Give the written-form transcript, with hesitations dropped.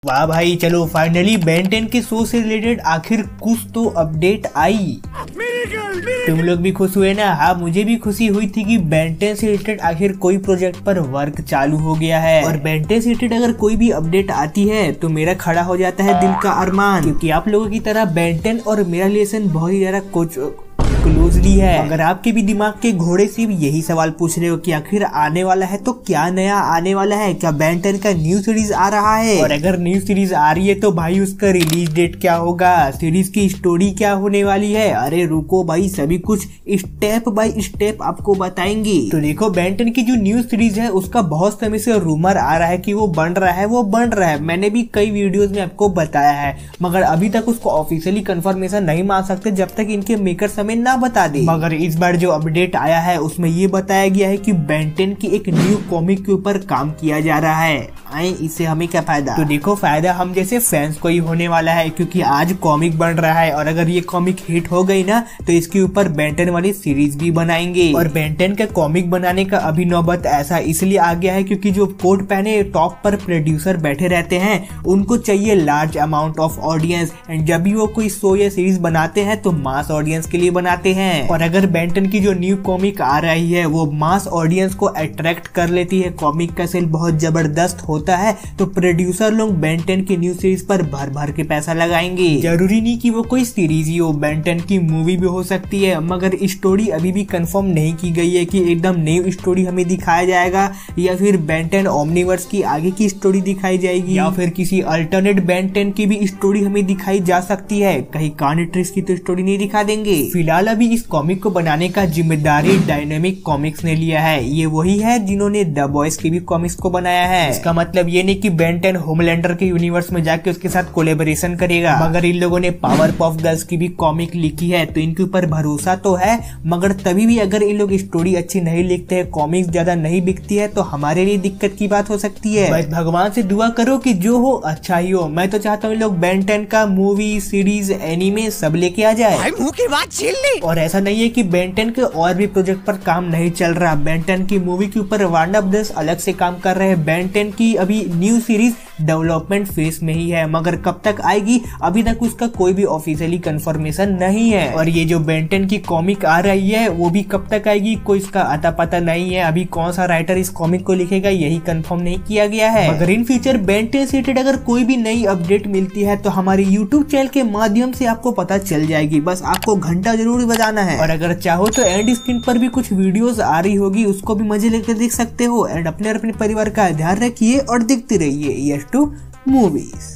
वाह भाई, चलो फाइनली बेन 10 के शो से रिलेटेड आखिर कुछ तो अपडेट आई। तुम लोग भी खुश हुए ना? हाँ, मुझे भी खुशी हुई थी कि बेन 10 से रिलेटेड आखिर कोई प्रोजेक्ट पर वर्क चालू हो गया है। और बेन 10 से रिलेटेड अगर कोई भी अपडेट आती है तो मेरा खड़ा हो जाता है दिल का अरमान, क्योंकि आप लोगों की तरह बेन 10 और मेरा रिलेशन बहुत ही ज्यादा कुछ क्लोजली है। अगर आपके भी दिमाग के घोड़े से भी यही सवाल पूछ रहे हो कि आखिर आने वाला है तो क्या नया आने वाला है, क्या बेन 10 का न्यू सीरीज आ रहा है, और अगर न्यू सीरीज आ रही है तो भाई उसका रिलीज डेट क्या होगा, सीरीज की स्टोरी क्या होने वाली है। अरे रुको भाई, सभी कुछ स्टेप बाय स्टेप आपको बताएंगे। तो देखो, बेन 10 की जो न्यू सीरीज है उसका बहुत समय से रूमर आ रहा है कि वो बन रहा है। मैंने भी कई वीडियोस में आपको बताया है, मगर अभी तक उसको ऑफिशियली कंफर्मेशन नहीं मान सकते जब तक इनके मेकर हमें ना बता दे। मगर इस बार जो अपडेट आया है उसमें ये बताया गया है कि बेन 10 की एक न्यू कॉमिक के ऊपर काम किया जा रहा है। इससे हमें क्या फायदा? तो देखो, फायदा हम जैसे फैंस को ही होने वाला है, क्योंकि आज कॉमिक बन रहा है और अगर ये कॉमिक हिट हो गई ना तो इसके ऊपर बेन 10 वाली सीरीज भी बनाएंगे। और बेन 10 का कॉमिक बनाने का अभी नौबत ऐसा इसलिए आ गया है क्योंकि जो कोट पहने टॉप पर प्रोड्यूसर बैठे रहते हैं उनको चाहिए large amount of audience, and जब भी वो कोई शो या सीरीज बनाते हैं तो मास ऑडियंस के लिए बनाते हैं। और अगर बेन 10 की जो न्यू कॉमिक आ रही है वो मास ऑडियंस को अट्रैक्ट कर लेती है, कॉमिक का सेल बहुत जबरदस्त होता है, तो प्रोड्यूसर लोग बेन 10 की न्यू सीरीज पर भर भर के पैसा लगाएंगे। जरूरी नहीं कि वो कोई सीरीज ही हो, बेन 10 की मूवी भी हो सकती है। मगर स्टोरी अभी भी कंफर्म नहीं की गई है कि एकदम न्यू स्टोरी हमें दिखाया जाएगा या फिर बेन 10 ओमनीवर्स की आगे की स्टोरी दिखाई जाएगी या फिर किसी अल्टरनेट बेन 10 की भी स्टोरी हमें दिखाई जा सकती है। कहीं कार्नेट्रिक्स की तो स्टोरी नहीं दिखा देंगे। फिलहाल अभी इस कॉमिक को बनाने का जिम्मेदारी डायनेमिक कॉमिक्स ने लिया है। ये वही है जिन्होंने द बॉयज की भी कॉमिक्स को बनाया है। इसका मतलब ये नहीं कि बेन 10 होमलैंडर के यूनिवर्स में जाके उसके साथ कोलेबोरेशन करेगा, मगर इन लोगों ने पावर पफ गर्ल्स की भी कॉमिक लिखी है तो इनके ऊपर भरोसा तो है। मगर तभी भी अगर इन लोग स्टोरी अच्छी नहीं लिखते हैं, कॉमिक्स ज्यादा नहीं बिकती है, तो हमारे लिए दिक्कत की बात हो सकती है। बस भगवान से दुआ करो कि जो हो अच्छा ही हो। मैं तो चाहता हूँ लोग बेन 10 का मूवी, सीरीज, एनीमे सब लेके आ जाए। मुंह की बात छीन ली। और ऐसा नहीं है कि बेन 10 के और भी प्रोजेक्ट पर काम नहीं चल रहा। बेन 10 की मूवी के ऊपर वार्नर ब्रदर्स अलग से काम कर रहे हैं। बेन 10 की अभी न्यू सीरीज डेवलपमेंट फेज में ही है, मगर कब तक आएगी अभी तक उसका कोई भी ऑफिशियली कंफर्मेशन नहीं है। और ये जो बेन 10 की कॉमिक आ रही है वो भी कब तक आएगी कोई इसका अता पता नहीं है। अभी कौन सा राइटर इस कॉमिक को लिखेगा यही कंफर्म नहीं किया गया है। मगर इन फ्यूचर बेन 10 से रिलेटेड अगर कोई भी नई अपडेट मिलती है तो हमारे यूट्यूब चैनल के माध्यम से आपको पता चल जाएगी। बस आपको घंटा जरूर बजाना है। और अगर चाहो तो एंड स्क्रीन पर भी कुछ वीडियोस आ रही होगी, उसको भी मजे लेकर देख सकते हो। एंड अपने और अपने परिवार का ध्यान रखिए और देखते रहिए यस टू मूवीज।